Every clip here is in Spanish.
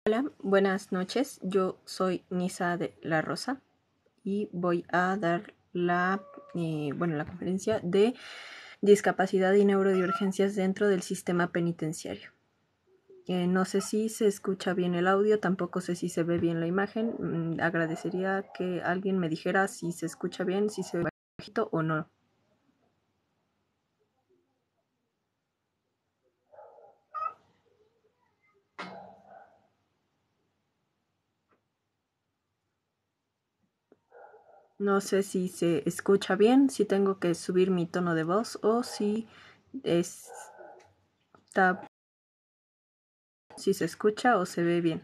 Hola, buenas noches. Yo soy Nisa de la Rosa y voy a dar la conferencia de discapacidad y neurodivergencias dentro del sistema penitenciario. No sé si se escucha bien el audio, tampoco sé si se ve bien la imagen. Agradecería que alguien me dijera si se escucha bien, si se ve bajito o no. No sé si se escucha bien, si tengo que subir mi tono de voz o si si se escucha o se ve bien.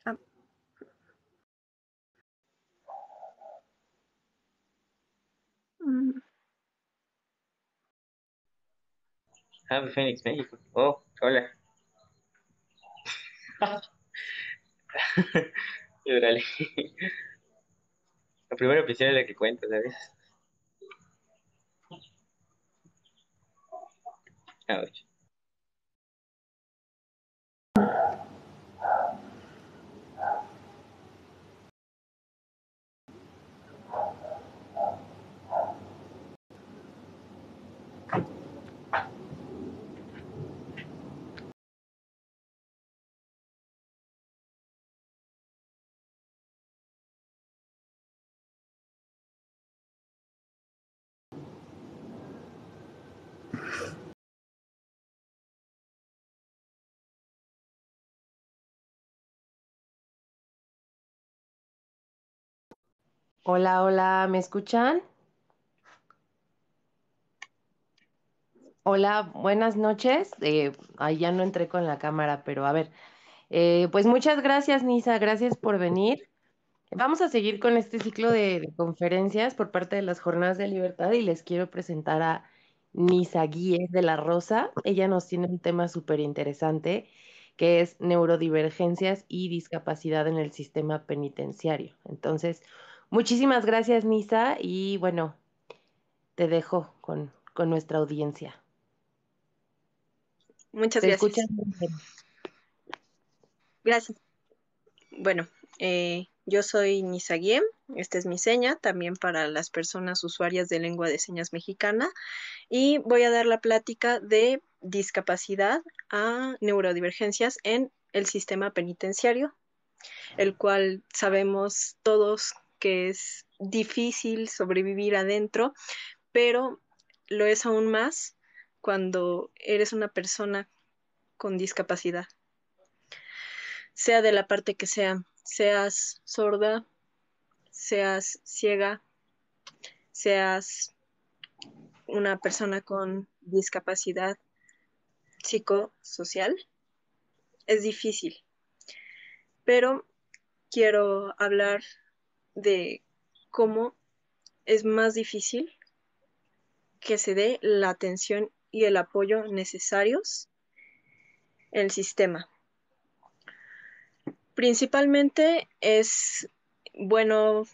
Ah. Phoenix, México. Oh, hola. Órale. La primera impresión es la que cuenta, ¿sabes? Ouch. Hola, hola, ¿me escuchan? Hola, buenas noches. Ahí ya no entré con la cámara, pero a ver, pues muchas gracias, Nisa, gracias por venir. Vamos a seguir con este ciclo de conferencias por parte de las Jornadas de Libertad y les quiero presentar a Nisa Guíez de la Rosa. Ella nos tiene un tema súper interesante que es neurodivergencias y discapacidad en el sistema penitenciario. Entonces, muchísimas gracias, Nisa, y bueno, te dejo con nuestra audiencia. Muchas Te escuchan gracias. muy bien. Gracias. Bueno, yo soy Nisa Guiem, esta es mi seña, también para las personas usuarias de lengua de señas mexicana, y voy a dar la plática de discapacidad a neurodivergencias en el sistema penitenciario, el cual sabemos todos que es difícil sobrevivir adentro, pero lo es aún más cuando eres una persona con discapacidad, sea de la parte que sea, seas sorda, seas ciega, seas una persona con discapacidad psicosocial, es difícil. Pero quiero hablar de cómo es más difícil que se dé la atención y el apoyo necesarios en el sistema. Principalmente es bueno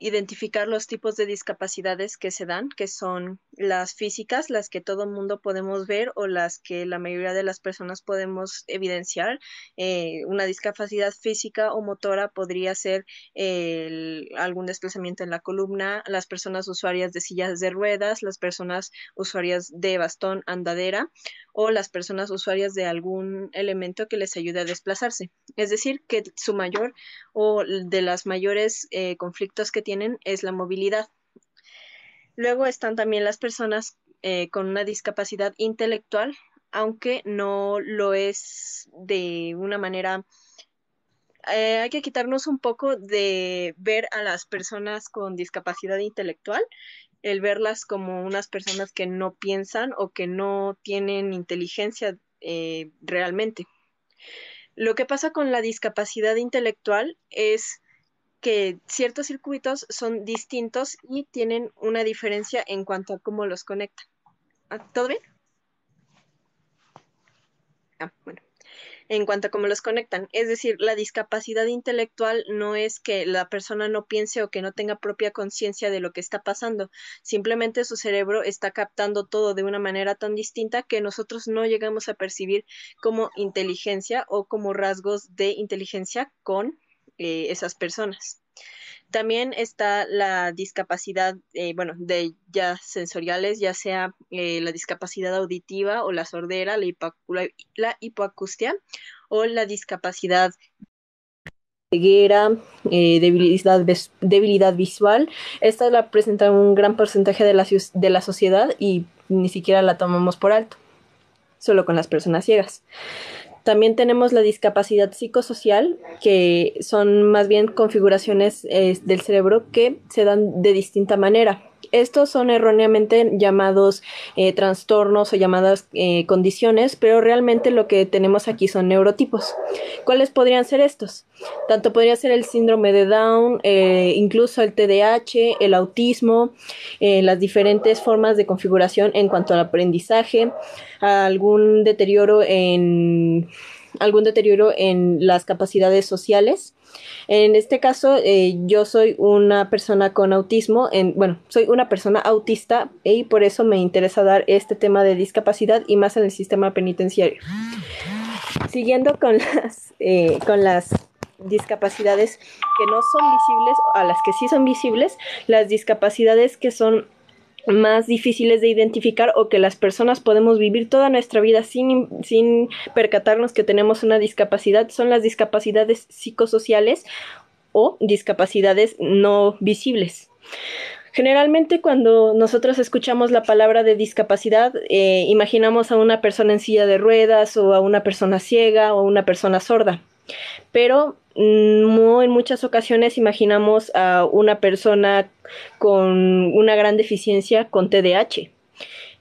identificar los tipos de discapacidades que se dan, que son las físicas, las que todo mundo podemos ver o las que la mayoría de las personas podemos evidenciar. Una discapacidad física o motora podría ser algún desplazamiento en la columna, las personas usuarias de sillas de ruedas, las personas usuarias de bastón, andadera o las personas usuarias de algún elemento que les ayude a desplazarse. Es decir, que su mayor o de las mayores conflictos que tienen es la movilidad. Luego están también las personas con una discapacidad intelectual, aunque no lo es de una manera. Hay que quitarnos un poco de ver a las personas con discapacidad intelectual, el verlas como unas personas que no piensan o que no tienen inteligencia realmente. Lo que pasa con la discapacidad intelectual es que ciertos circuitos son distintos y tienen una diferencia en cuanto a cómo los conectan. ¿Todo bien? bueno, en cuanto a cómo los conectan. Es decir, la discapacidad intelectual no es que la persona no piense o que no tenga propia conciencia de lo que está pasando. Simplemente su cerebro está captando todo de una manera tan distinta que nosotros no llegamos a percibir como inteligencia o como rasgos de inteligencia con esas personas. También está la discapacidad, bueno, de ya sensoriales, ya sea la discapacidad auditiva o la sordera, la hipoacustia o la discapacidad ceguera, debilidad visual. Esta la presenta un gran porcentaje de la sociedad y ni siquiera la tomamos por alto, solo con las personas ciegas. También tenemos la discapacidad psicosocial, que son más bien configuraciones del cerebro que se dan de distinta manera. Estos son erróneamente llamados trastornos o llamadas condiciones, pero realmente lo que tenemos aquí son neurotipos. ¿Cuáles podrían ser estos? Tanto podría ser el síndrome de Down, incluso el TDAH, el autismo, las diferentes formas de configuración en cuanto al aprendizaje, algún deterioro en las capacidades sociales. En este caso, yo soy una persona con autismo, soy una persona autista y por eso me interesa dar este tema de discapacidad y más en el sistema penitenciario. Siguiendo con las discapacidades que no son visibles, a las que sí son visibles, las discapacidades que son más difíciles de identificar o que las personas podemos vivir toda nuestra vida sin percatarnos que tenemos una discapacidad son las discapacidades psicosociales o discapacidades no visibles. Generalmente cuando nosotros escuchamos la palabra de discapacidad, imaginamos a una persona en silla de ruedas o a una persona ciega o a una persona sorda, pero en muchas ocasiones imaginamos a una persona con una gran deficiencia con TDAH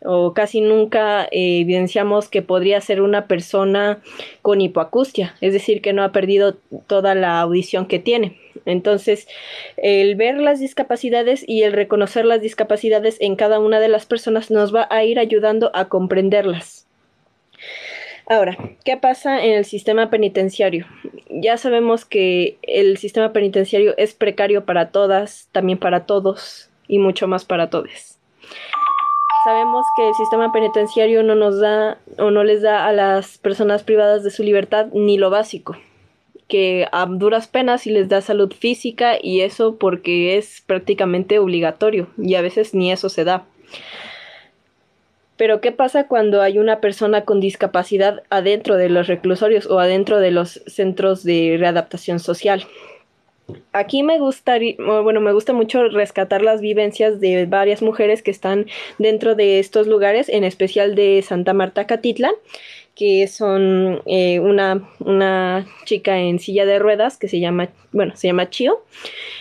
o casi nunca evidenciamos que podría ser una persona con hipoacustia, es decir, que no ha perdido toda la audición que tiene. Entonces, el ver las discapacidades y el reconocer las discapacidades en cada una de las personas nos va a ir ayudando a comprenderlas. Ahora, ¿qué pasa en el sistema penitenciario? Ya sabemos que el sistema penitenciario es precario para todas, también para todos y mucho más para todos. Sabemos que el sistema penitenciario no nos da o no les da a las personas privadas de su libertad ni lo básico, que a duras penas sí les da salud física y eso porque es prácticamente obligatorio y a veces ni eso se da. Pero ¿qué pasa cuando hay una persona con discapacidad adentro de los reclusorios o adentro de los centros de readaptación social? Aquí me gusta mucho rescatar las vivencias de varias mujeres que están dentro de estos lugares, en especial de Santa Marta Catitlan, que son una chica en silla de ruedas que se llama Chio,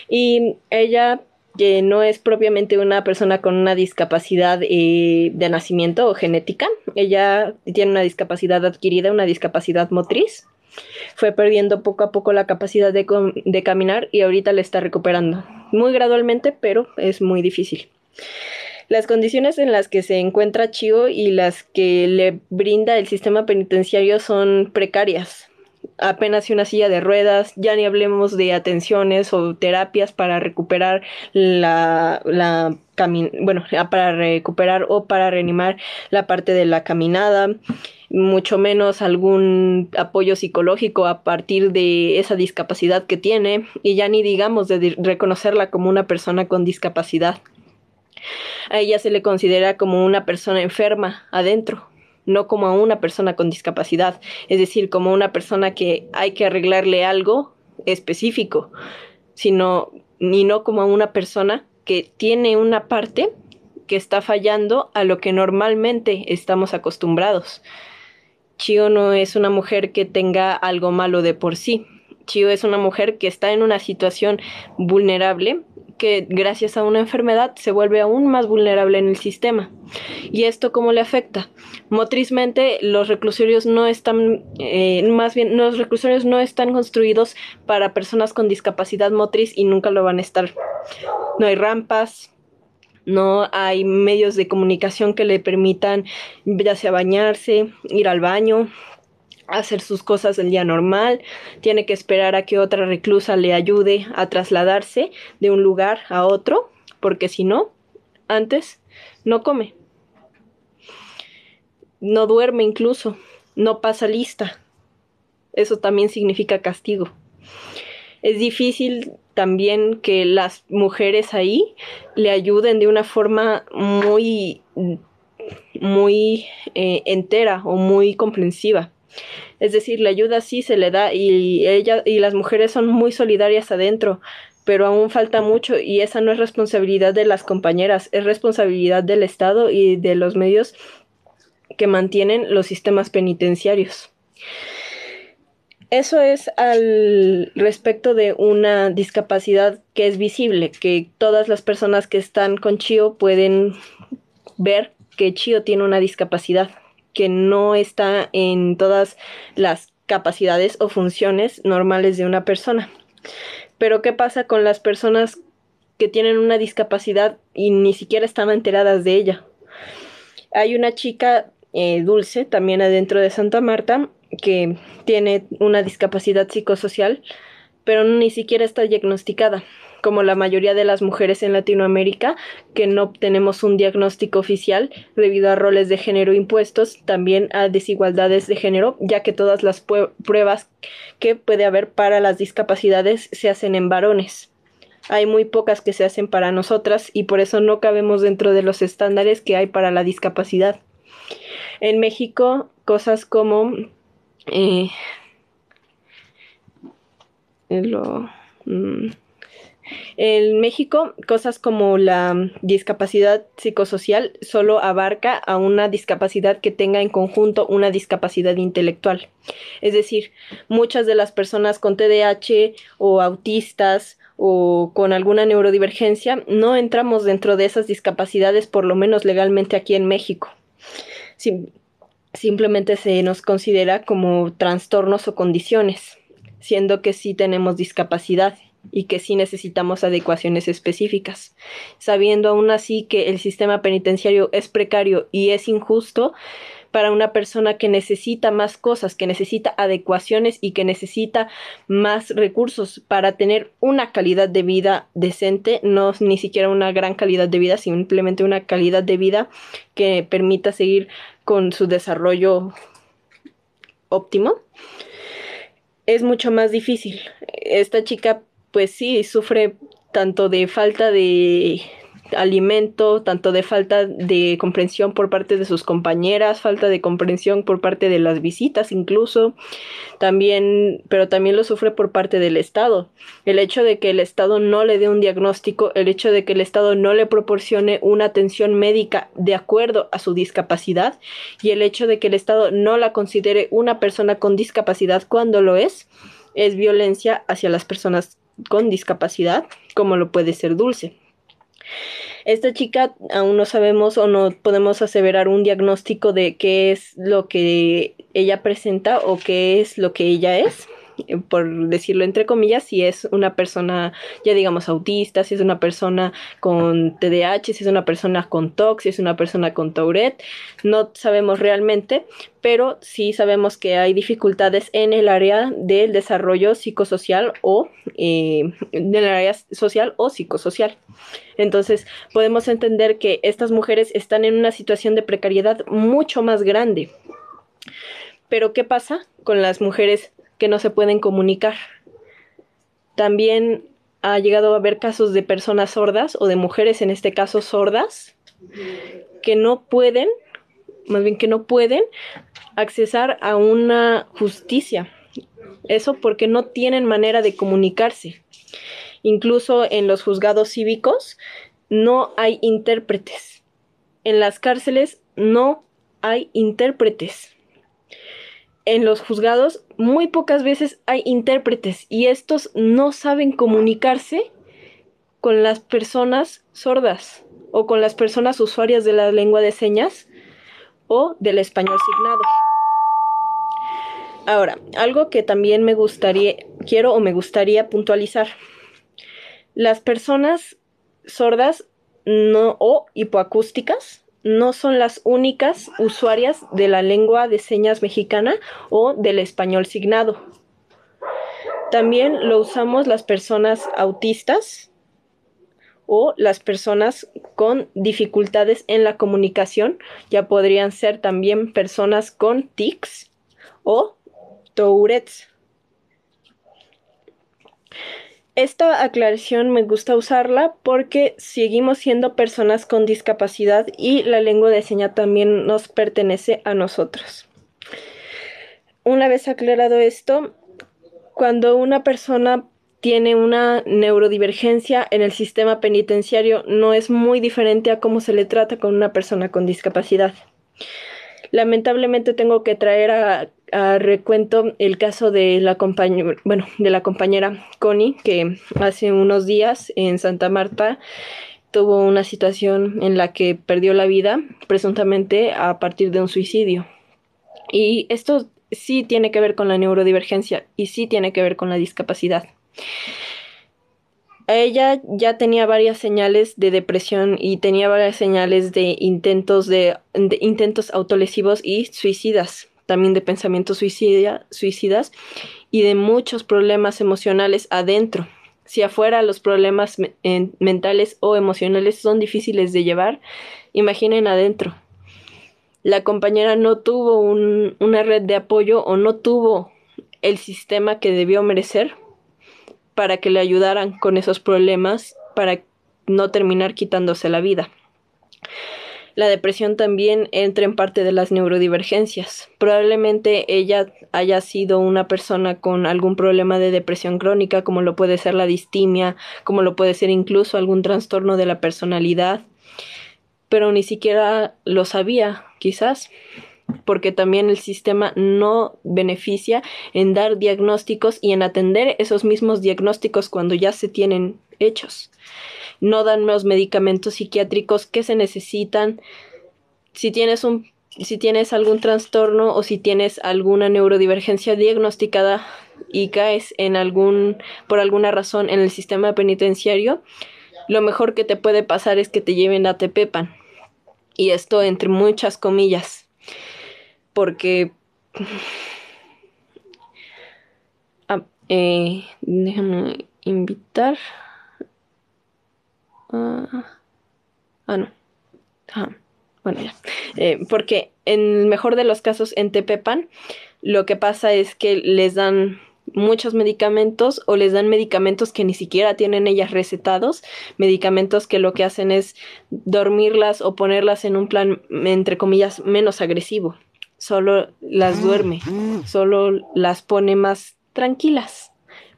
y ella que no es propiamente una persona con una discapacidad de nacimiento o genética, ella tiene una discapacidad adquirida, una discapacidad motriz. Fue perdiendo poco a poco la capacidad de caminar y ahorita la está recuperando. Muy gradualmente, pero es muy difícil. Las condiciones en las que se encuentra Chio y las que le brinda el sistema penitenciario son precarias. Apenas una silla de ruedas, ya ni hablemos de atenciones o terapias para recuperar para recuperar o para reanimar la parte de la caminada, mucho menos algún apoyo psicológico a partir de esa discapacidad que tiene, y ya ni digamos de reconocerla como una persona con discapacidad. A ella se le considera como una persona enferma adentro, no como a una persona con discapacidad, es decir, como una persona que hay que arreglarle algo específico, no como a una persona que tiene una parte que está fallando a lo que normalmente estamos acostumbrados. Chio no es una mujer que tenga algo malo de por sí. Chio es una mujer que está en una situación vulnerable, que gracias a una enfermedad se vuelve aún más vulnerable en el sistema. ¿Y esto cómo le afecta? Motrizmente, los reclusorios no están construidos para personas con discapacidad motriz y nunca lo van a estar. No hay rampas, no hay medios de comunicación que le permitan ya sea bañarse, ir al baño. hacer sus cosas el día normal, tiene que esperar a que otra reclusa le ayude a trasladarse de un lugar a otro, porque si no, antes no come, no duerme incluso, no pasa lista. Eso también significa castigo. Es difícil también que las mujeres ahí le ayuden de una forma muy entera o muy comprensiva. Es decir, la ayuda sí se le da y ella y las mujeres son muy solidarias adentro, pero aún falta mucho y esa no es responsabilidad de las compañeras, es responsabilidad del Estado y de los medios que mantienen los sistemas penitenciarios. Eso es al respecto de una discapacidad que es visible, que todas las personas que están con Chio pueden ver que Chio tiene una discapacidad, que no está en todas las capacidades o funciones normales de una persona. Pero ¿qué pasa con las personas que tienen una discapacidad y ni siquiera están enteradas de ella? Hay una chica Dulce, también adentro de Santa Marta, que tiene una discapacidad psicosocial, pero ni siquiera está diagnosticada, como la mayoría de las mujeres en Latinoamérica, que no tenemos un diagnóstico oficial debido a roles de género impuestos, también a desigualdades de género, ya que todas las pruebas que puede haber para las discapacidades se hacen en varones. Hay muy pocas que se hacen para nosotras y por eso no cabemos dentro de los estándares que hay para la discapacidad. En México, cosas como eh, lo, en México, cosas como la discapacidad psicosocial solo abarca a una discapacidad que tenga en conjunto una discapacidad intelectual. Es decir, muchas de las personas con TDAH o autistas o con alguna neurodivergencia no entramos dentro de esas discapacidades, por lo menos legalmente aquí en México. Simplemente se nos considera como trastornos o condiciones, siendo que sí tenemos discapacidad y que sí necesitamos adecuaciones específicas, sabiendo aún así que el sistema penitenciario es precario y es injusto para una persona que necesita más cosas, que necesita adecuaciones y que necesita más recursos para tener una calidad de vida decente, no ni siquiera una gran calidad de vida, simplemente una calidad de vida que permita seguir con su desarrollo óptimo. Es mucho más difícil. Esta chica, pues sí, sufre tanto de falta de alimento, tanto de falta de comprensión por parte de sus compañeras, falta de comprensión por parte de las visitas incluso, también, pero también lo sufre por parte del Estado. El hecho de que el Estado no le dé un diagnóstico, el hecho de que el Estado no le proporcione una atención médica de acuerdo a su discapacidad y el hecho de que el Estado no la considere una persona con discapacidad cuando lo es violencia hacia las personas con discapacidad, como lo puede ser Dulce. Esta chica aún no sabemos o no podemos aseverar un diagnóstico de qué es lo que ella presenta o qué es lo que ella es, por decirlo entre comillas, si es una persona ya digamos autista, si es una persona con TDAH, si es una persona con TOC, si es una persona con Tourette, no sabemos realmente, pero sí sabemos que hay dificultades en el área del desarrollo psicosocial o en el área social o psicosocial. Entonces, podemos entender que estas mujeres están en una situación de precariedad mucho más grande. Pero, ¿qué pasa con las mujeres que no se pueden comunicar? También ha llegado a haber casos de personas sordas o de mujeres, en este caso sordas, que no pueden, más bien que no pueden accesar a una justicia. Eso porque no tienen manera de comunicarse. Incluso en los juzgados cívicos no hay intérpretes. En las cárceles no hay intérpretes. En los juzgados muy pocas veces hay intérpretes y estos no saben comunicarse con las personas sordas o con las personas usuarias de la lengua de señas o del español signado. Ahora, algo que también me gustaría puntualizar. Las personas sordas no, o hipoacústicas no son las únicas usuarias de la lengua de señas mexicana o del español signado. También lo usamos las personas autistas o las personas con dificultades en la comunicación. Ya podrían ser también personas con tics o Tourette's. Esta aclaración me gusta usarla porque seguimos siendo personas con discapacidad y la lengua de señas también nos pertenece a nosotros. Una vez aclarado esto, cuando una persona tiene una neurodivergencia en el sistema penitenciario, no es muy diferente a cómo se le trata con una persona con discapacidad. Lamentablemente tengo que traer a recuento el caso de la compañera Connie, que hace unos días en Santa Marta tuvo una situación en la que perdió la vida, presuntamente a partir de un suicidio. Y esto sí tiene que ver con la neurodivergencia y sí tiene que ver con la discapacidad. Ella ya tenía varias señales de depresión y tenía varias señales de intentos autolesivos y suicidas, también de pensamientos suicidas y de muchos problemas emocionales adentro. Si afuera los problemas mentales o emocionales son difíciles de llevar, imaginen adentro. La compañera no tuvo una red de apoyo o no tuvo el sistema que debió merecer para que le ayudaran con esos problemas, para no terminar quitándose la vida. La depresión también entra en parte de las neurodivergencias. Probablemente ella haya sido una persona con algún problema de depresión crónica, como lo puede ser la distimia, como lo puede ser incluso algún trastorno de la personalidad, pero ni siquiera lo sabía, quizás, porque también el sistema no beneficia en dar diagnósticos y en atender esos mismos diagnósticos cuando ya se tienen hechos. No dan los medicamentos psiquiátricos que se necesitan. Si tienes algún trastorno o si tienes alguna neurodivergencia diagnosticada y caes por alguna razón en el sistema penitenciario, lo mejor que te puede pasar es que te lleven a Tepepan. Y esto entre muchas comillas, porque déjame invitar. No. Bueno, ya. Porque en el mejor de los casos en Tepepan, lo que pasa es que les dan muchos medicamentos o les dan medicamentos que ni siquiera tienen ellas recetados, medicamentos que lo que hacen es dormirlas o ponerlas en un plan, entre comillas, menos agresivo. Solo las duerme, solo las pone más tranquilas,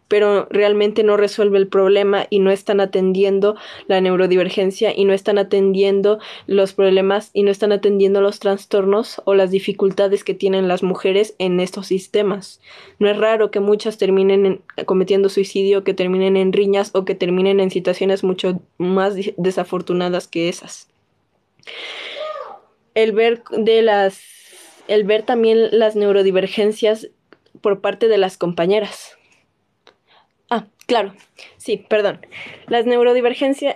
pero realmente no resuelve el problema y no están atendiendo la neurodivergencia y no están atendiendo los problemas y no están atendiendo los trastornos o las dificultades que tienen las mujeres en estos sistemas. No es raro que muchas terminen cometiendo suicidio, que terminen en riñas o que terminen en situaciones mucho más desafortunadas que esas. El ver también las neurodivergencias por parte de las compañeras. Claro, sí, perdón. La neurodivergencia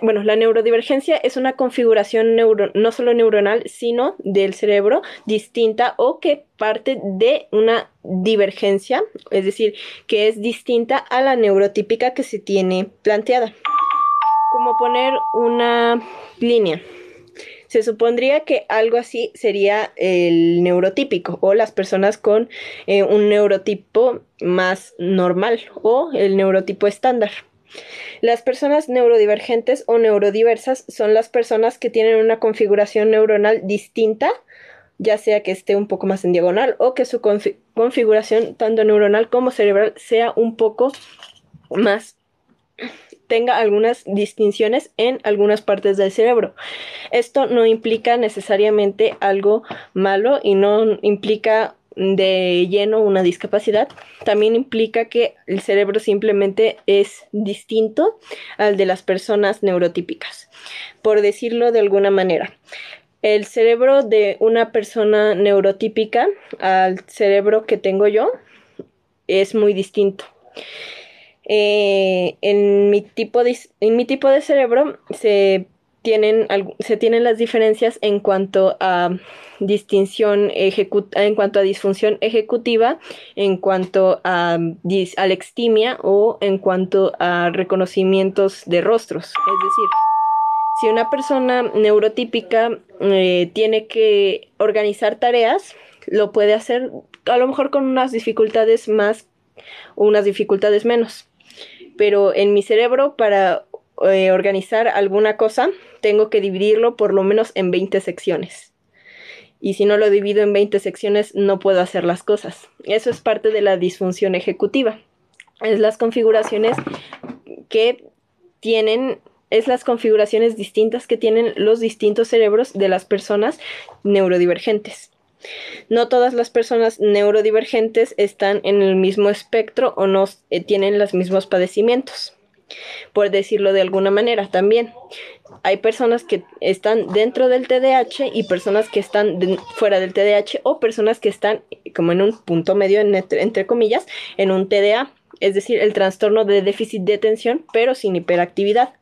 es una configuración no solo neuronal, sino del cerebro distinta o que parte de una divergencia, es decir, que es distinta a la neurotípica que se tiene planteada. Como poner una línea. Se supondría que algo así sería el neurotípico o las personas con un neurotipo más normal o el neurotipo estándar. Las personas neurodivergentes o neurodiversas son las personas que tienen una configuración neuronal distinta, ya sea que esté un poco más en diagonal o que su configuración tanto neuronal como cerebral sea un poco más, tenga algunas distinciones en algunas partes del cerebro. Esto no implica necesariamente algo malo y no implica de lleno una discapacidad. También implica que el cerebro simplemente es distinto al de las personas neurotípicas, por decirlo de alguna manera. El cerebro de una persona neurotípica al cerebro que tengo yo es muy distinto. En mi tipo de cerebro se se tienen las diferencias en cuanto a en cuanto a disfunción ejecutiva, en cuanto a alextimia o en cuanto a reconocimientos de rostros. Es decir, si una persona neurotípica tiene que organizar tareas, lo puede hacer a lo mejor con unas dificultades más o unas dificultades menos. Pero en mi cerebro, para organizar alguna cosa, tengo que dividirlo por lo menos en 20 secciones. Y si no lo divido en 20 secciones, no puedo hacer las cosas. Eso es parte de la disfunción ejecutiva. Es las configuraciones distintas que tienen los distintos cerebros de las personas neurodivergentes. No todas las personas neurodivergentes están en el mismo espectro o no tienen los mismos padecimientos, por decirlo de alguna manera. También hay personas que están dentro del TDAH y personas que están fuera del TDAH, o personas que están como en un punto medio, entre comillas, en un TDA, es decir, el trastorno de déficit de atención, pero sin hiperactividad.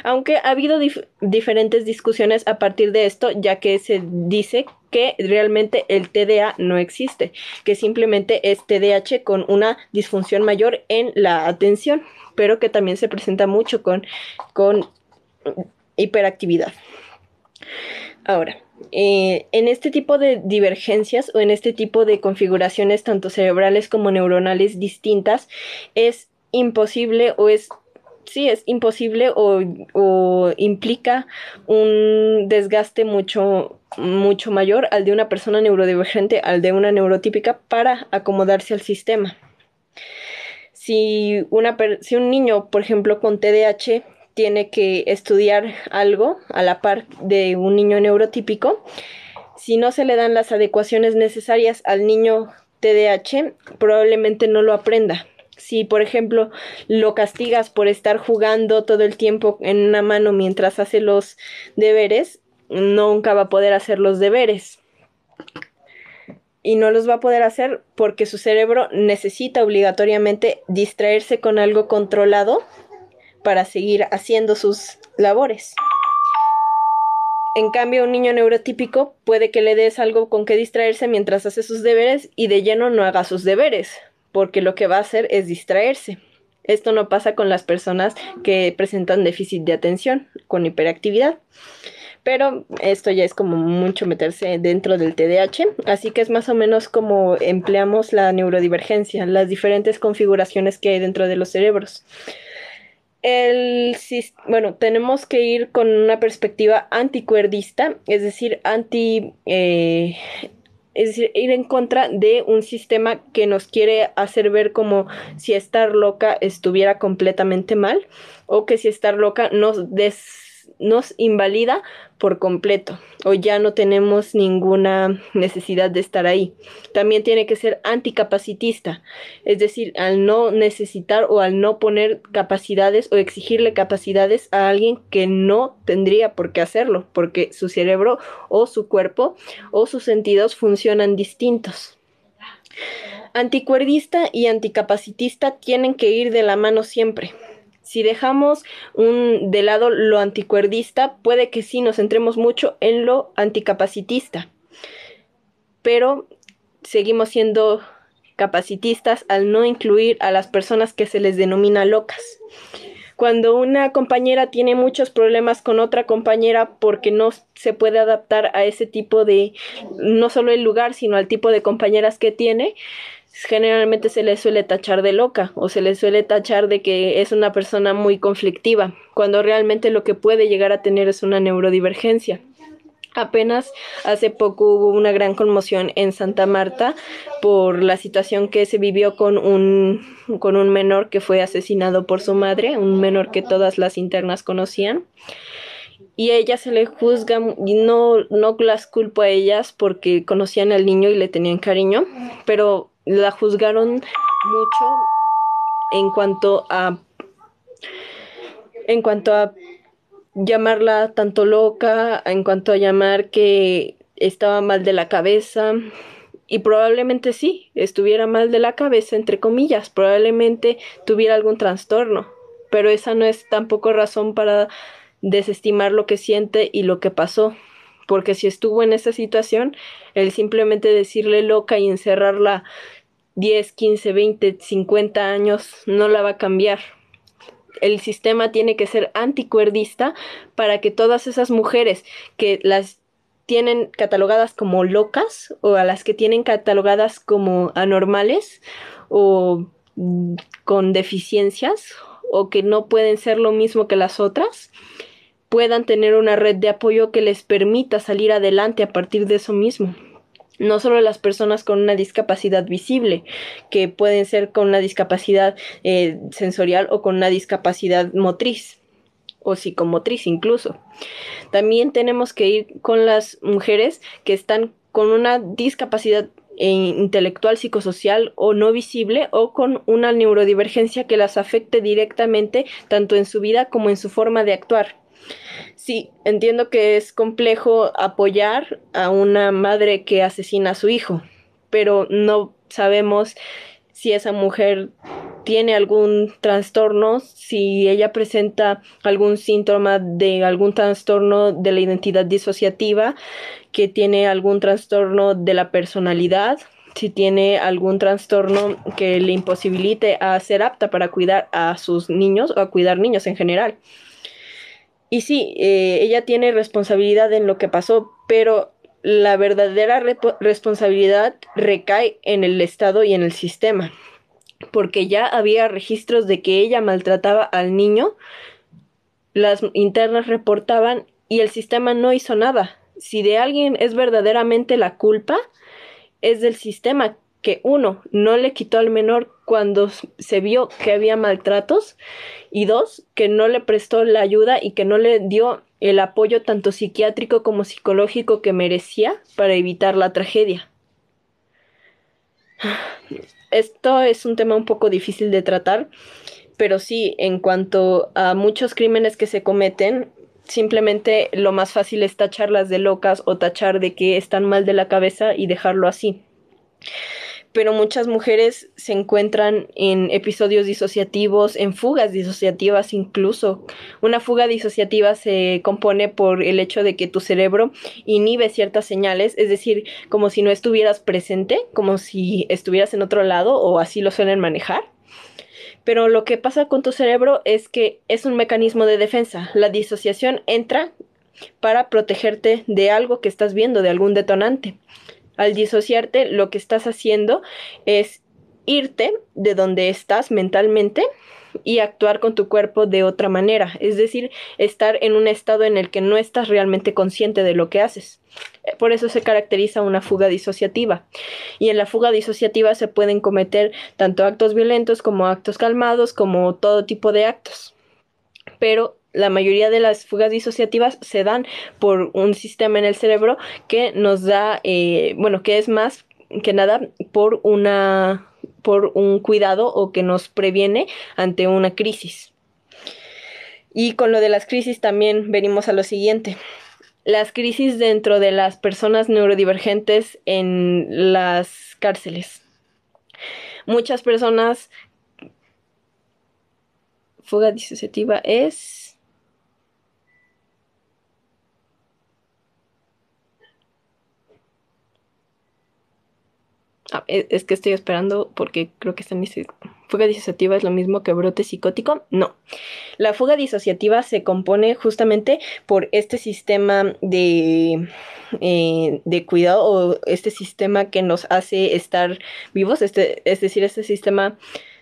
Aunque ha habido diferentes discusiones a partir de esto, ya que se dice que realmente el TDA no existe, que simplemente es TDAH con una disfunción mayor en la atención, pero que también se presenta mucho con hiperactividad. Ahora, en este tipo de divergencias o en este tipo de configuraciones tanto cerebrales como neuronales distintas, es imposible o implica un desgaste mucho mayor al de una persona neurodivergente al de una neurotípica para acomodarse al sistema. Si un niño, por ejemplo, con TDAH tiene que estudiar algo a la par de un niño neurotípico, si no se le dan las adecuaciones necesarias al niño TDAH, probablemente no lo aprenda. Si, por ejemplo, lo castigas por estar jugando todo el tiempo en una mano mientras hace los deberes, nunca va a poder hacer los deberes. Y no los va a poder hacer porque su cerebro necesita obligatoriamente distraerse con algo controlado para seguir haciendo sus labores. En cambio, un niño neurotípico puede que le des algo con que distraerse mientras hace sus deberes y de lleno no haga sus deberes, porque lo que va a hacer es distraerse. Esto no pasa con las personas que presentan déficit de atención, con hiperactividad. Pero esto ya es como mucho meterse dentro del TDAH, así que es más o menos como empleamos la neurodivergencia, las diferentes configuraciones que hay dentro de los cerebros. Tenemos que ir con una perspectiva anticuerdista, es decir, ir en contra de un sistema que nos quiere hacer ver como si estar loca estuviera completamente mal, o que si estar loca nos invalida por completo, o ya no tenemos ninguna necesidad de estar ahí. También tiene que ser anticapacitista, es decir, al no necesitar o al no poner capacidades o exigirle capacidades a alguien que no tendría por qué hacerlo, porque su cerebro o su cuerpo o sus sentidos funcionan distintos. Anticuerdista y anticapacitista tienen que ir de la mano siempre. Si dejamos de lado lo anticuerdista, puede que sí nos centremos mucho en lo anticapacitista, pero seguimos siendo capacitistas al no incluir a las personas que se les denomina locas. Cuando una compañera tiene muchos problemas con otra compañera porque no se puede adaptar a ese tipo de, no solo el lugar, sino al tipo de compañeras que tiene, generalmente se le suele tachar de loca o se le suele tachar de que es una persona muy conflictiva, cuando realmente lo que puede llegar a tener es una neurodivergencia. Apenas hace poco hubo una gran conmoción en Santa Marta por la situación que se vivió con un menor que fue asesinado por su madre, un menor que todas las internas conocían. Y a ella se le juzga, y no las culpo a ellas porque conocían al niño y le tenían cariño, pero la juzgaron mucho en cuanto a llamarla tanto loca, en cuanto a llamar que estaba mal de la cabeza. Y probablemente sí, estuviera mal de la cabeza, entre comillas, probablemente tuviera algún trastorno, pero esa no es tampoco razón para desestimar lo que siente y lo que pasó. Porque si estuvo en esa situación, el simplemente decirle loca y encerrarla 10, 15, 20, 50 años no la va a cambiar. El sistema tiene que ser anticuerdista para que todas esas mujeres que las tienen catalogadas como locas o a las que tienen catalogadas como anormales o con deficiencias o que no pueden ser lo mismo que las otras, puedan tener una red de apoyo que les permita salir adelante a partir de eso mismo. No solo las personas con una discapacidad visible, que pueden ser con una discapacidad sensorial o con una discapacidad motriz o psicomotriz incluso. También tenemos que ir con las mujeres que están con una discapacidad intelectual, psicosocial o no visible o con una neurodivergencia que las afecte directamente tanto en su vida como en su forma de actuar. Sí, entiendo que es complejo apoyar a una madre que asesina a su hijo, pero no sabemos si esa mujer tiene algún trastorno, si ella presenta algún síntoma de algún trastorno de la identidad disociativa, que tiene algún trastorno de la personalidad, si tiene algún trastorno que le imposibilite a ser apta para cuidar a sus niños o a cuidar niños en general. Y sí, ella tiene responsabilidad en lo que pasó, pero la verdadera responsabilidad recae en el Estado y en el sistema, porque ya había registros de que ella maltrataba al niño, las internas reportaban y el sistema no hizo nada. Si de alguien es verdaderamente la culpa, es del sistema, que uno, no le quitó al menor cuando se vio que había maltratos, y dos, que no le prestó la ayuda y que no le dio el apoyo tanto psiquiátrico como psicológico que merecía para evitar la tragedia. Esto es un tema un poco difícil de tratar, pero sí, en cuanto a muchos crímenes que se cometen, simplemente lo más fácil es tacharlas de locas o tachar de que están mal de la cabeza y dejarlo así. Pero muchas mujeres se encuentran en episodios disociativos, en fugas disociativas incluso. Una fuga disociativa se compone por el hecho de que tu cerebro inhibe ciertas señales, es decir, como si no estuvieras presente, como si estuvieras en otro lado, o así lo suelen manejar. Pero lo que pasa con tu cerebro es que es un mecanismo de defensa. La disociación entra para protegerte de algo que estás viendo, de algún detonante. Al disociarte, lo que estás haciendo es irte de donde estás mentalmente y actuar con tu cuerpo de otra manera, es decir, estar en un estado en el que no estás realmente consciente de lo que haces. Por eso se caracteriza una fuga disociativa. Y en la fuga disociativa se pueden cometer tanto actos violentos como actos calmados, como todo tipo de actos. Pero la mayoría de las fugas disociativas se dan por un sistema en el cerebro que nos da, que es más que nada por un cuidado o que nos previene ante una crisis. Y con lo de las crisis también venimos a lo siguiente. Las crisis dentro de las personas neurodivergentes en las cárceles. Muchas personas, fuga disociativa es... es que estoy esperando porque creo que fuga disociativa es lo mismo que brote psicótico. No. La fuga disociativa se compone justamente por este sistema de cuidado o este sistema que nos hace estar vivos, es decir, este sistema,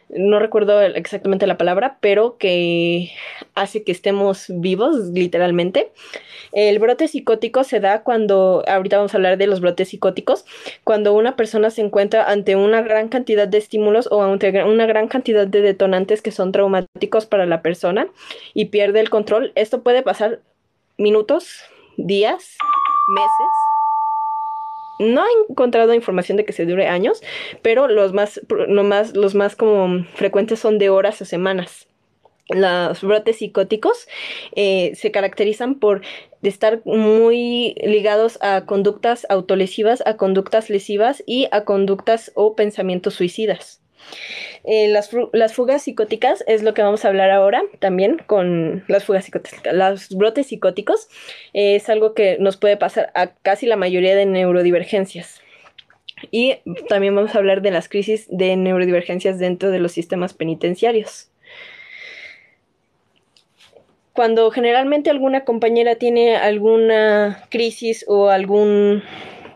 no recuerdo exactamente la palabra, pero que hace que estemos vivos, literalmente. El brote psicótico se da cuando, ahorita vamos a hablar de los brotes psicóticos, cuando una persona se encuentra ante una gran cantidad de estímulos o ante una gran cantidad de detonantes que son traumáticos para la persona y pierde el control. Esto puede pasar minutos, días, meses. No he encontrado información de que se dure años, pero los más como frecuentes son de horas o semanas. Los brotes psicóticos se caracterizan por estar muy ligados a conductas autolesivas, a conductas lesivas y a conductas o pensamientos suicidas. Las fugas psicóticas es lo que vamos a hablar ahora también con las fugas psicóticas. Los brotes psicóticos es algo que nos puede pasar a casi la mayoría de neurodivergencias. Y también vamos a hablar de las crisis de neurodivergencias dentro de los sistemas penitenciarios. Cuando generalmente alguna compañera tiene alguna crisis o algún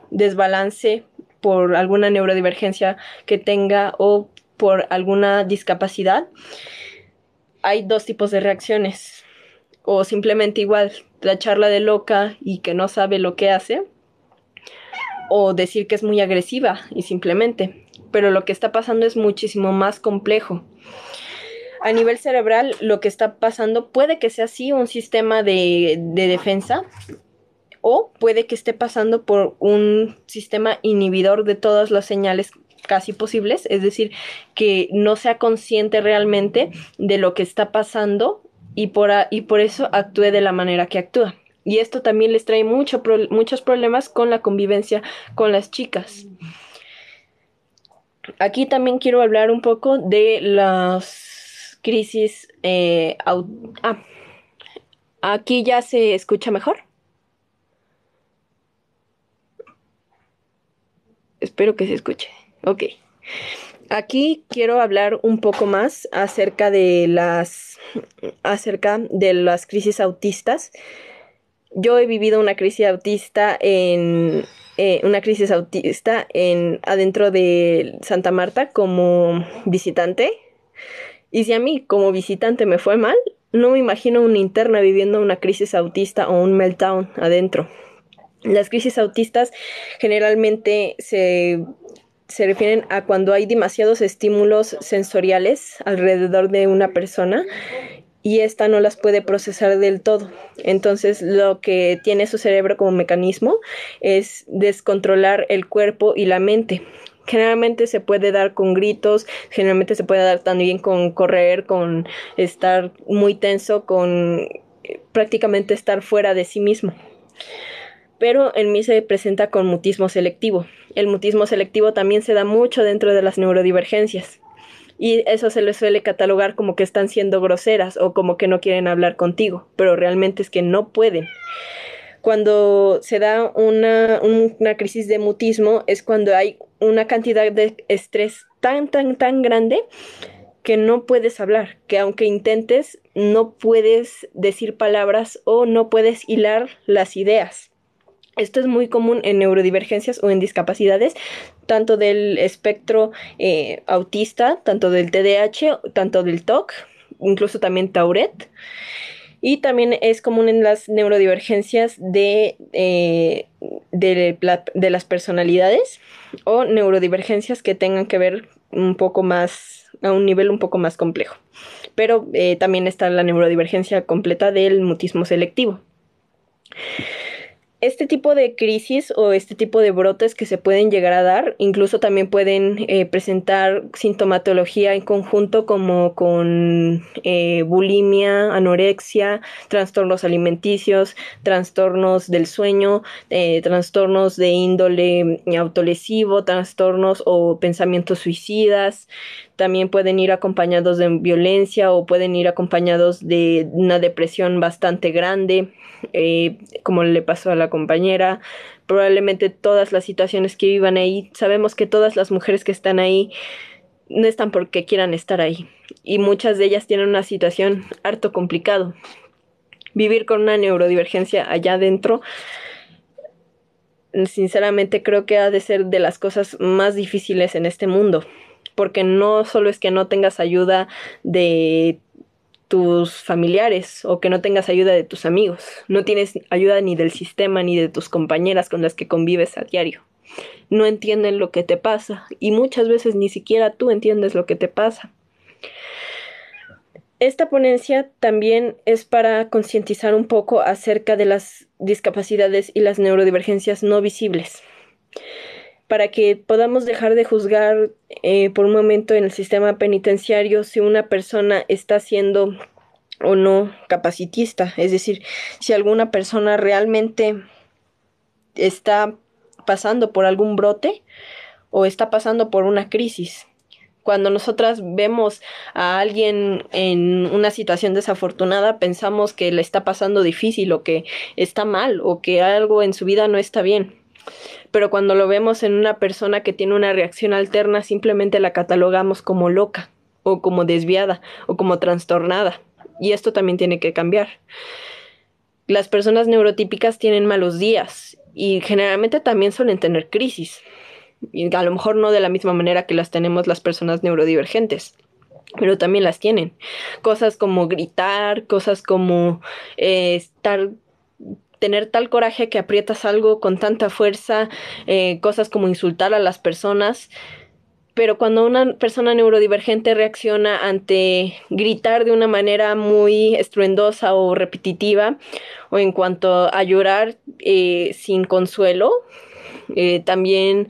desbalance por alguna neurodivergencia que tenga o por alguna discapacidad, hay dos tipos de reacciones. O simplemente igual tacharla de loca y que no sabe lo que hace, o decir que es muy agresiva y simplemente. Pero lo que está pasando es muchísimo más complejo. A nivel cerebral, lo que está pasando puede que sea sí un sistema de defensa, o puede que esté pasando por un sistema inhibidor de todas las señales casi posibles, es decir, que no sea consciente realmente de lo que está pasando y por eso actúe de la manera que actúa. Y esto también les trae muchos problemas con la convivencia con las chicas. Aquí también quiero hablar un poco de las crisis. Aquí ya se escucha mejor. Espero que se escuche. Ok. Aquí quiero hablar un poco más acerca de las crisis autistas. Yo he vivido una crisis autista adentro de Santa Marta como visitante. Y si a mí como visitante me fue mal, no me imagino una interna viviendo una crisis autista o un meltdown adentro. Las crisis autistas generalmente se refieren a cuando hay demasiados estímulos sensoriales alrededor de una persona y ésta no las puede procesar del todo. Entonces, lo que tiene su cerebro como mecanismo es descontrolar el cuerpo y la mente. Generalmente se puede dar con gritos, generalmente se puede dar también con correr, con estar muy tenso, con prácticamente estar fuera de sí mismo. Pero en mí se presenta con mutismo selectivo. El mutismo selectivo también se da mucho dentro de las neurodivergencias. Y eso se les suele catalogar como que están siendo groseras o como que no quieren hablar contigo, pero realmente es que no pueden. Cuando se da una crisis de mutismo es cuando hay una cantidad de estrés tan grande que no puedes hablar, que aunque intentes, no puedes decir palabras o no puedes hilar las ideas. Esto es muy común en neurodivergencias o en discapacidades, tanto del espectro autista, tanto del TDAH, tanto del TOC, incluso también Tourette. Y también es común en las neurodivergencias de las personalidades o neurodivergencias que tengan que ver un poco más, a un nivel un poco más complejo. Pero también está la neurodivergencia completa del mutismo selectivo. Este tipo de crisis o este tipo de brotes que se pueden llegar a dar, incluso también pueden presentar sintomatología en conjunto como con bulimia, anorexia, trastornos alimenticios, trastornos del sueño, trastornos de índole autolesivo, trastornos o pensamientos suicidas. También pueden ir acompañados de violencia o pueden ir acompañados de una depresión bastante grande, como le pasó a la compañera. Probablemente todas las situaciones que vivan ahí, sabemos que todas las mujeres que están ahí no están porque quieran estar ahí. Y muchas de ellas tienen una situación harto complicado. Vivir con una neurodivergencia allá adentro, sinceramente creo que ha de ser de las cosas más difíciles en este mundo. Porque no solo es que no tengas ayuda de tus familiares o que no tengas ayuda de tus amigos, no tienes ayuda ni del sistema ni de tus compañeras con las que convives a diario. No entienden lo que te pasa y muchas veces ni siquiera tú entiendes lo que te pasa. Esta ponencia también es para concientizar un poco acerca de las discapacidades y las neurodivergencias no visibles, para que podamos dejar de juzgar por un momento en el sistema penitenciario si una persona está siendo o no capacitista. Es decir, si alguna persona realmente está pasando por algún brote o está pasando por una crisis. Cuando nosotras vemos a alguien en una situación desafortunada, pensamos que le está pasando difícil o que está mal o que algo en su vida no está bien. Pero cuando lo vemos en una persona que tiene una reacción alterna, simplemente la catalogamos como loca o como desviada o como trastornada. Y esto también tiene que cambiar. Las personas neurotípicas tienen malos días y generalmente también suelen tener crisis. Y a lo mejor no de la misma manera que las tenemos las personas neurodivergentes, pero también las tienen. Cosas como gritar, cosas como tener tal coraje que aprietas algo con tanta fuerza, cosas como insultar a las personas. Pero cuando una persona neurodivergente reacciona ante gritar de una manera muy estruendosa o repetitiva, o en cuanto a llorar sin consuelo, también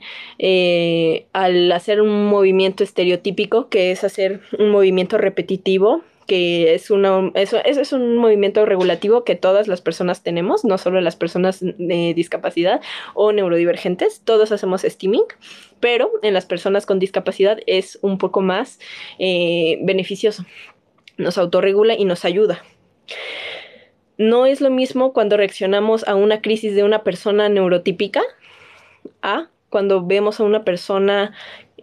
al hacer un movimiento estereotípico, que es hacer un movimiento repetitivo, que eso es un movimiento regulativo que todas las personas tenemos, no solo las personas de discapacidad o neurodivergentes, todos hacemos stimming, pero en las personas con discapacidad es un poco más beneficioso, nos autorregula y nos ayuda. No es lo mismo cuando reaccionamos a una crisis de una persona neurotípica a cuando vemos a una persona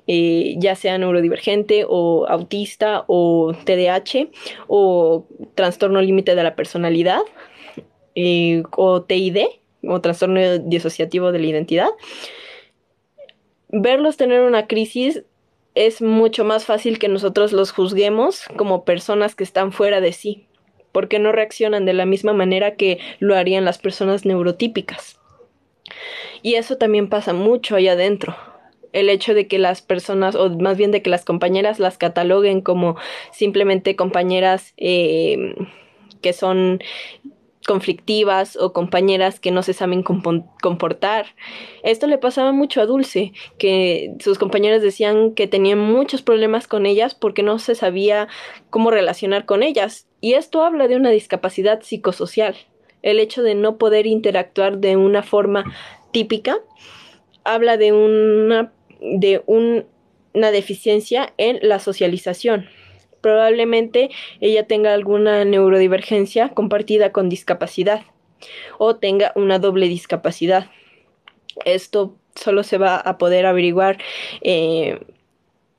ya sea neurodivergente o autista o TDAH o trastorno límite de la personalidad o TID o trastorno disociativo de la identidad. Verlos tener una crisis es mucho más fácil que nosotros los juzguemos como personas que están fuera de sí, porque no reaccionan de la misma manera que lo harían las personas neurotípicas. Y eso también pasa mucho allá adentro. El hecho de que las personas, o más bien de que las compañeras las cataloguen como simplemente compañeras que son conflictivas o compañeras que no se saben comportar. Esto le pasaba mucho a Dulce, que sus compañeras decían que tenían muchos problemas con ellas porque no se sabía cómo relacionar con ellas. Y esto habla de una discapacidad psicosocial. El hecho de no poder interactuar de una forma típica habla de una deficiencia en la socialización. Probablemente ella tenga alguna neurodivergencia compartida con discapacidad o tenga una doble discapacidad. Esto solo se va a poder averiguar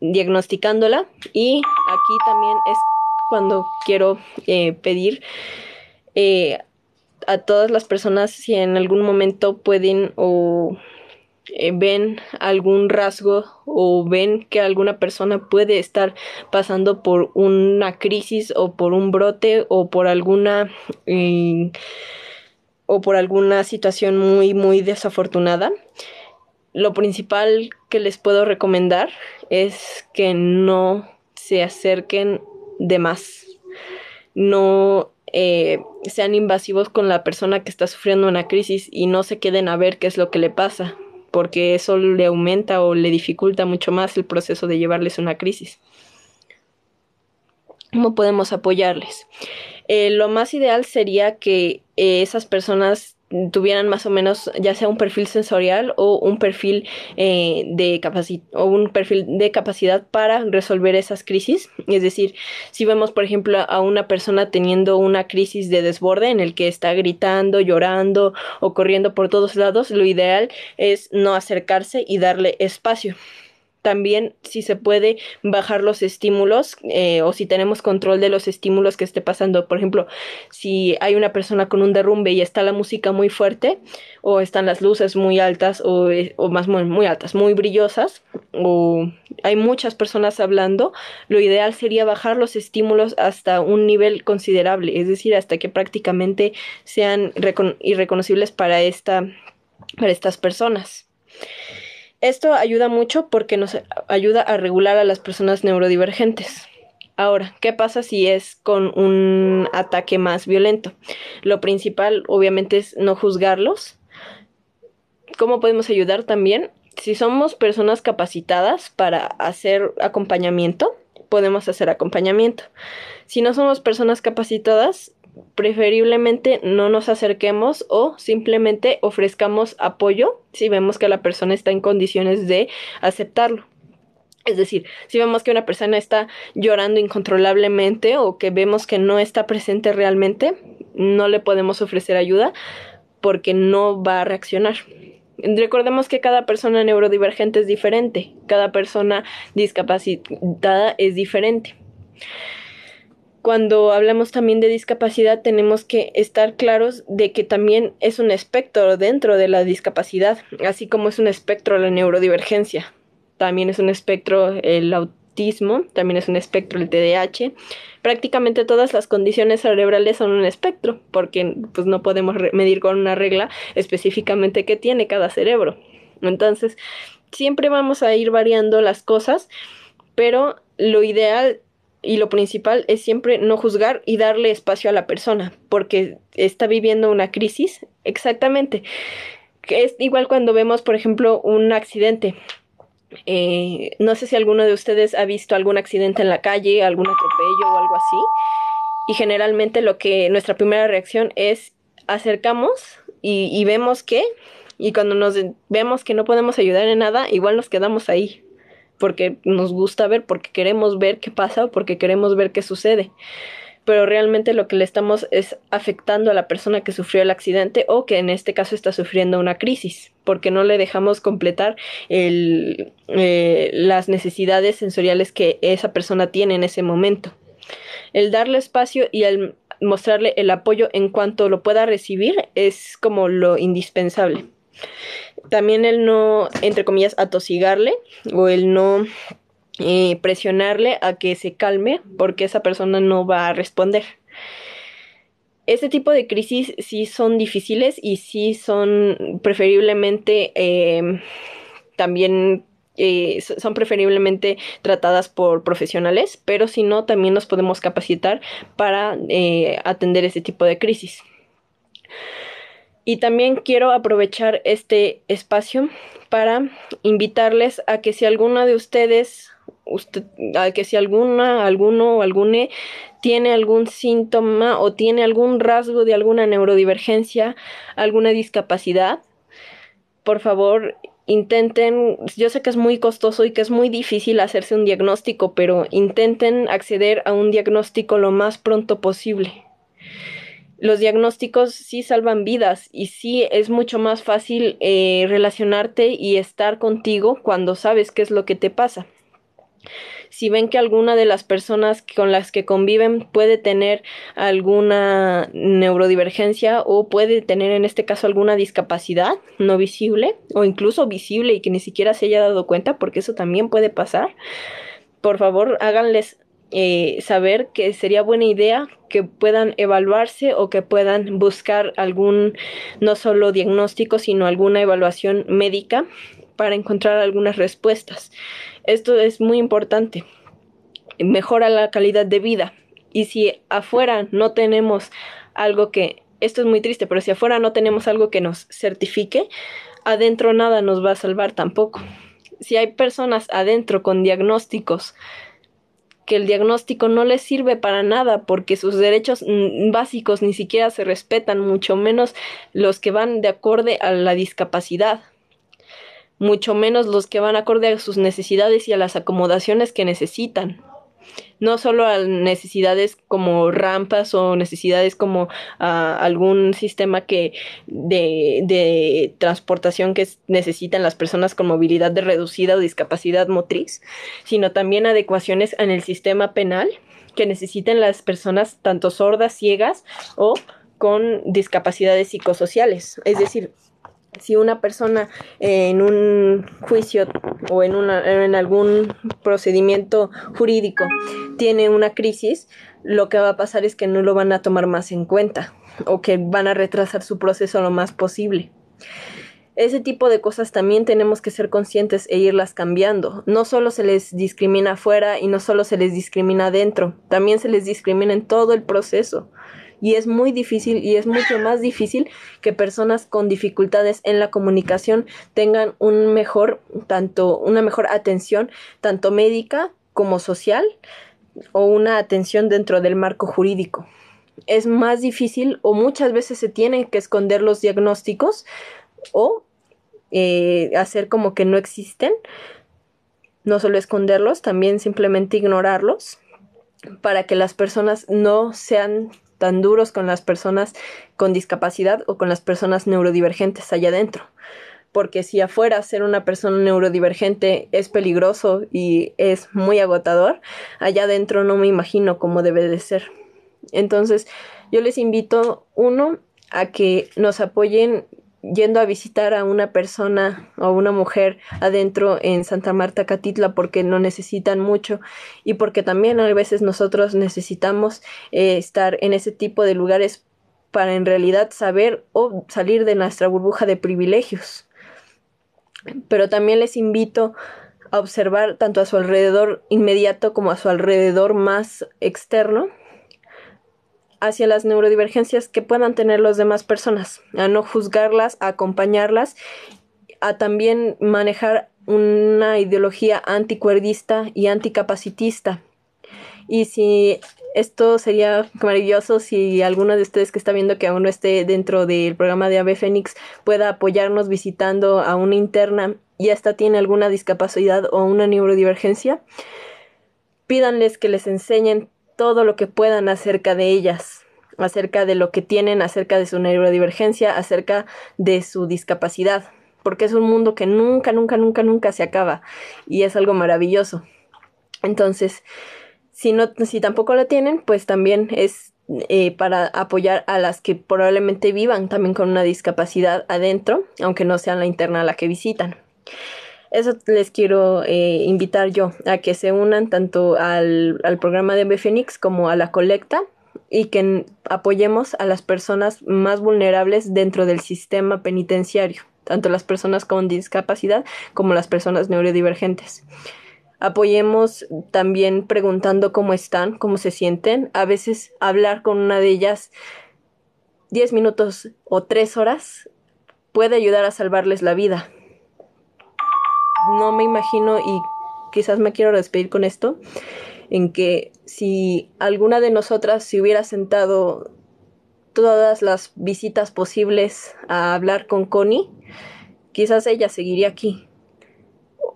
diagnosticándola, y aquí también es cuando quiero pedir a todas las personas si en algún momento pueden o ven algún rasgo o ven que alguna persona puede estar pasando por una crisis o por un brote o por alguna situación muy muy desafortunada, lo principal que les puedo recomendar es que no se acerquen de más, no sean invasivos con la persona que está sufriendo una crisis y no se queden a ver qué es lo que le pasa, porque eso le aumenta o le dificulta mucho más el proceso de llevarles una crisis. ¿Cómo podemos apoyarles? Lo más ideal sería que esas personas tuvieran más o menos ya sea un perfil sensorial o un perfil de capacidad para resolver esas crisis. Es decir, si vemos por ejemplo a una persona teniendo una crisis de desborde en el que está gritando, llorando o corriendo por todos lados, lo ideal es no acercarse y darle espacio. También, si se puede, bajar los estímulos o si tenemos control de los estímulos que esté pasando. Por ejemplo, si hay una persona con un derrumbe y está la música muy fuerte o están las luces muy altas o más muy altas, muy brillosas, o hay muchas personas hablando, lo ideal sería bajar los estímulos hasta un nivel considerable, es decir, hasta que prácticamente sean irreconocibles para estas personas. Esto ayuda mucho porque nos ayuda a regular a las personas neurodivergentes. Ahora, ¿qué pasa si es con un ataque más violento? Lo principal, obviamente, es no juzgarlos. ¿Cómo podemos ayudar también? Si somos personas capacitadas para hacer acompañamiento, podemos hacer acompañamiento. Si no somos personas capacitadas, preferiblemente no nos acerquemos o simplemente ofrezcamos apoyo si vemos que la persona está en condiciones de aceptarlo. Es decir, si vemos que una persona está llorando incontrolablemente o que vemos que no está presente realmente, no le podemos ofrecer ayuda porque no va a reaccionar. Recordemos que cada persona neurodivergente es diferente, cada persona discapacitada es diferente. Cuando hablamos también de discapacidad, tenemos que estar claros de que también es un espectro dentro de la discapacidad, así como es un espectro la neurodivergencia. También es un espectro el autismo, también es un espectro el TDAH. Prácticamente todas las condiciones cerebrales son un espectro, porque pues no podemos medir con una regla específicamente qué tiene cada cerebro. Entonces, siempre vamos a ir variando las cosas, pero lo ideal y lo principal es siempre no juzgar y darle espacio a la persona, porque está viviendo una crisis. Exactamente. Que es igual cuando vemos, por ejemplo, un accidente. No sé si alguno de ustedes ha visto algún accidente en la calle, algún atropello o algo así. Y generalmente lo que nuestra primera reacción es acercamos y vemos que, y cuando nos vemos que no podemos ayudar en nada, igual nos quedamos ahí porque nos gusta ver, porque queremos ver qué pasa o porque queremos ver qué sucede. Pero realmente lo que le estamos es afectando a la persona que sufrió el accidente o que en este caso está sufriendo una crisis, porque no le dejamos completar las necesidades sensoriales que esa persona tiene en ese momento. El darle espacio y el mostrarle el apoyo en cuanto lo pueda recibir es como lo indispensable. También el no, entre comillas, atosigarle o el no presionarle a que se calme porque esa persona no va a responder. Este tipo de crisis sí son difíciles y sí son preferiblemente también son preferiblemente tratadas por profesionales, pero si no, también nos podemos capacitar para atender este tipo de crisis. Y también quiero aprovechar este espacio para invitarles a que si alguna de ustedes, a que si alguno o alguna tiene algún síntoma o tiene algún rasgo de alguna neurodivergencia, alguna discapacidad, por favor, intenten, yo sé que es muy costoso y que es muy difícil hacerse un diagnóstico, pero intenten acceder a un diagnóstico lo más pronto posible. Los diagnósticos sí salvan vidas y sí es mucho más fácil relacionarte y estar contigo cuando sabes qué es lo que te pasa. Si ven que alguna de las personas con las que conviven puede tener alguna neurodivergencia o puede tener en este caso alguna discapacidad no visible o incluso visible y que ni siquiera se haya dado cuenta, porque eso también puede pasar, por favor háganles saber que sería buena idea que puedan evaluarse o que puedan buscar algún, no solo diagnóstico, sino alguna evaluación médica para encontrar algunas respuestas. Esto es muy importante. Mejora la calidad de vida. Y si afuera no tenemos algo que, esto es muy triste, pero si afuera no tenemos algo que nos certifique, adentro nada nos va a salvar tampoco. Si hay personas adentro con diagnósticos que el diagnóstico no les sirve para nada porque sus derechos básicos ni siquiera se respetan, mucho menos los que van de acorde a la discapacidad, mucho menos los que van acorde a sus necesidades y a las acomodaciones que necesitan. No solo a necesidades como rampas o necesidades como algún sistema de transportación que necesitan las personas con movilidad de reducida o discapacidad motriz, sino también adecuaciones en el sistema penal que necesiten las personas tanto sordas, ciegas o con discapacidades psicosociales. Es decir, si una persona en un juicio o en algún procedimiento jurídico tiene una crisis, lo que va a pasar es que no lo van a tomar más en cuenta o que van a retrasar su proceso lo más posible. Ese tipo de cosas también tenemos que ser conscientes e irlas cambiando. No solo se les discrimina afuera y no solo se les discrimina adentro, también se les discrimina en todo el proceso. Y es muy difícil y es mucho más difícil que personas con dificultades en la comunicación tengan una mejor atención, tanto médica como social, o una atención dentro del marco jurídico. Es más difícil o muchas veces se tienen que esconder los diagnósticos o hacer como que no existen no solo esconderlos, también simplemente ignorarlos para que las personas no sean tan duros con las personas con discapacidad o con las personas neurodivergentes allá adentro. Porque si afuera ser una persona neurodivergente es peligroso y es muy agotador, allá adentro no me imagino cómo debe de ser. Entonces, yo les invito, uno, a que nos apoyen yendo a visitar a una persona o una mujer adentro en Santa Marta Catitla porque no necesitan mucho y porque también a veces nosotros necesitamos estar en ese tipo de lugares para en realidad saber o salir de nuestra burbuja de privilegios. Pero también les invito a observar tanto a su alrededor inmediato como a su alrededor más externo hacia las neurodivergencias que puedan tener las demás personas, a no juzgarlas, a acompañarlas, a también manejar una ideología anticuerdista y anticapacitista. Y si esto sería maravilloso si alguno de ustedes que está viendo que aún no esté dentro del programa de Ave Fénix pueda apoyarnos visitando a una interna y esta tiene alguna discapacidad o una neurodivergencia, pídanles que les enseñen todo lo que puedan acerca de ellas, acerca de lo que tienen, acerca de su neurodivergencia, acerca de su discapacidad, porque es un mundo que nunca, nunca, nunca, nunca se acaba y es algo maravilloso. Entonces, si tampoco la tienen, pues también es para apoyar a las que probablemente vivan también con una discapacidad adentro, aunque no sean la interna a la que visitan. Eso les quiero invitar yo, a que se unan tanto al programa de BFenix como a la colecta y que apoyemos a las personas más vulnerables dentro del sistema penitenciario, tanto las personas con discapacidad como las personas neurodivergentes. Apoyemos también preguntando cómo están, cómo se sienten. A veces hablar con una de ellas 10 minutos o 3 horas puede ayudar a salvarles la vida. No me imagino, y quizás me quiero despedir con esto, en que si alguna de nosotras se hubiera sentado todas las visitas posibles a hablar con Connie, quizás ella seguiría aquí.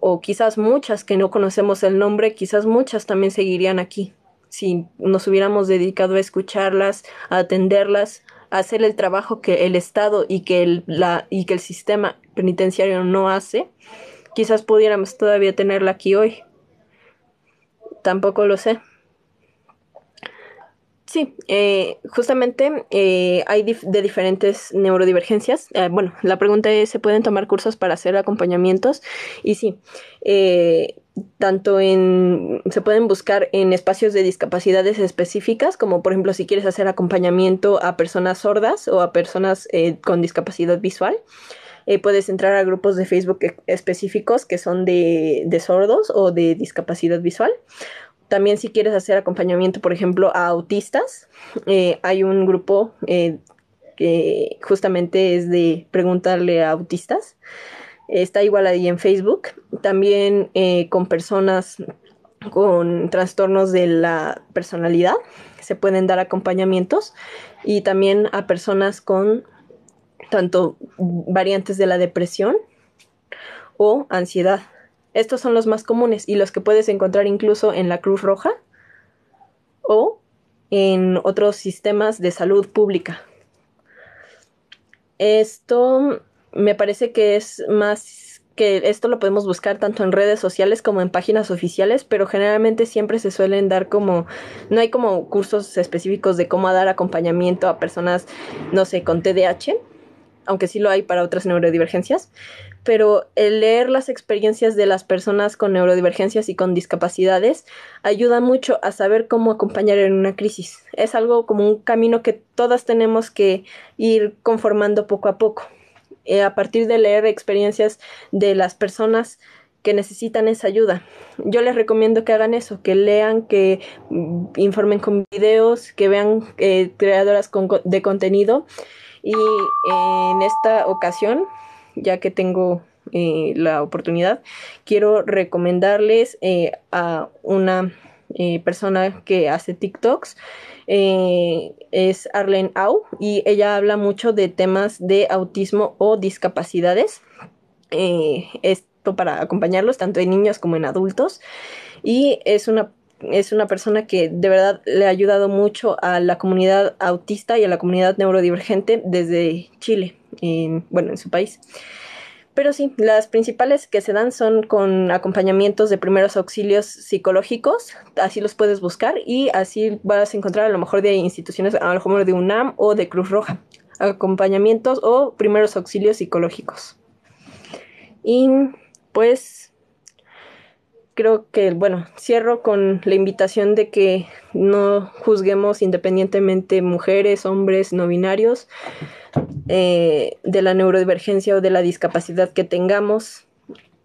O quizás muchas que no conocemos el nombre, quizás muchas también seguirían aquí. Si nos hubiéramos dedicado a escucharlas, a atenderlas, a hacer el trabajo que el Estado y que el sistema penitenciario no hace, quizás pudiéramos todavía tenerla aquí hoy. Tampoco lo sé. Sí, justamente hay de diferentes neurodivergencias. Bueno, la pregunta es, ¿se pueden tomar cursos para hacer acompañamientos? Y sí, eh, se pueden buscar en espacios de discapacidades específicas, como por ejemplo si quieres hacer acompañamiento a personas sordas o a personas con discapacidad visual. Puedes entrar a grupos de Facebook específicos que son de sordos o de discapacidad visual. También si quieres hacer acompañamiento, por ejemplo, a autistas, hay un grupo que justamente es de preguntarle a autistas. Está igual ahí en Facebook. También con personas con trastornos de la personalidad se pueden dar acompañamientos y también a personas con tanto variantes de la depresión o ansiedad. Estos son los más comunes y los que puedes encontrar incluso en la Cruz Roja o en otros sistemas de salud pública. Esto me parece que es más que esto lo podemos buscar tanto en redes sociales como en páginas oficiales, pero generalmente siempre se suelen dar no hay como cursos específicos de cómo dar acompañamiento a personas, no sé, con TDAH, aunque sí lo hay para otras neurodivergencias, pero el leer las experiencias de las personas con neurodivergencias y con discapacidades ayuda mucho a saber cómo acompañar en una crisis. Es algo como un camino que todas tenemos que ir conformando poco a poco. A partir de leer experiencias de las personas que necesitan esa ayuda. Yo les recomiendo que hagan eso, que lean, que informen con videos, que vean creadoras de contenido. Y en esta ocasión, ya que tengo la oportunidad, quiero recomendarles a una persona que hace TikToks. Es Arlene Au y ella habla mucho de temas de autismo o discapacidades. apto para acompañarlos, tanto en niños como en adultos. Y es una persona que de verdad le ha ayudado mucho a la comunidad autista y a la comunidad neurodivergente desde Chile, bueno, en su país. Pero sí, las principales que se dan son con acompañamientos de primeros auxilios psicológicos, así los puedes buscar y así vas a encontrar a lo mejor de instituciones, a lo mejor de UNAM o de Cruz Roja, acompañamientos o primeros auxilios psicológicos. Y pues creo que, bueno, cierro con la invitación de que no juzguemos independientemente mujeres, hombres, no binarios, de la neurodivergencia o de la discapacidad que tengamos,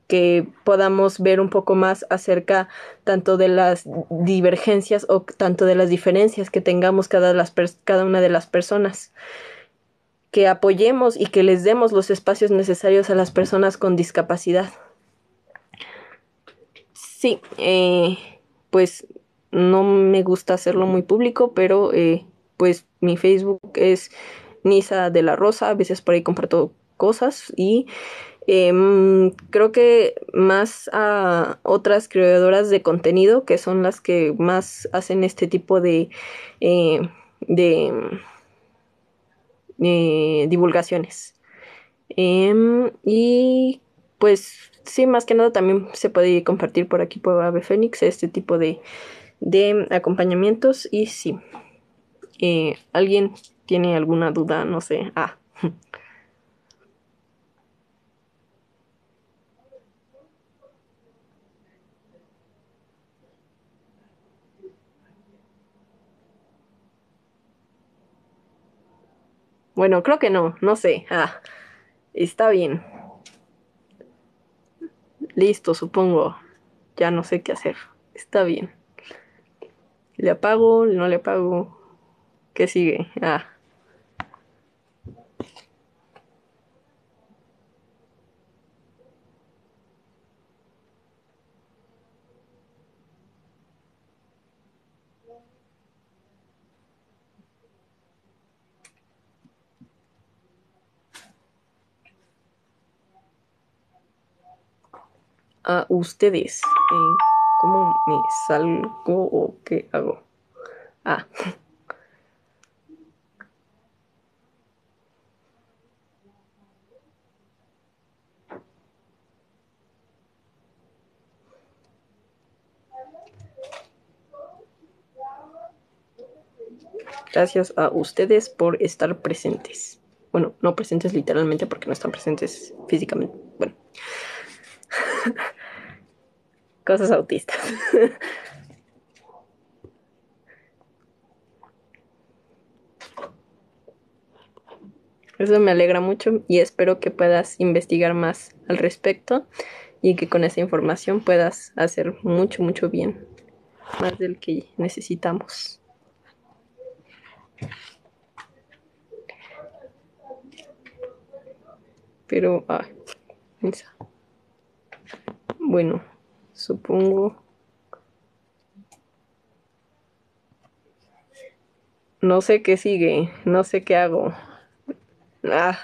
que podamos ver un poco más acerca tanto de las divergencias o tanto de las diferencias que tengamos cada una de las personas, que apoyemos y que les demos los espacios necesarios a las personas con discapacidad. Sí, pues no me gusta hacerlo muy público, pero pues mi Facebook es Nisa de la Rosa, a veces por ahí comparto cosas y creo que más a otras creadoras de contenido que son las que más hacen este tipo eh, de divulgaciones. Y pues sí, más que nada también se puede compartir por aquí por Ave Fénix este tipo de acompañamientos. Y sí, ¿alguien tiene alguna duda? No sé. Bueno, creo que no, no sé. Está bien. Listo, supongo. Ya no sé qué hacer. Está bien. ¿Le apago? ¿No le apago? ¿Qué sigue? A ustedes. ¿Cómo me salgo o qué hago? Ah, gracias a ustedes por estar presentes. Bueno, no presentes literalmente porque no están presentes físicamente. Bueno, cosas autistas. Eso me alegra mucho y espero que puedas investigar más al respecto y que con esa información puedas hacer mucho, mucho bien, más del que necesitamos. Pero, bueno, supongo, no sé qué sigue, no sé qué hago. Ah,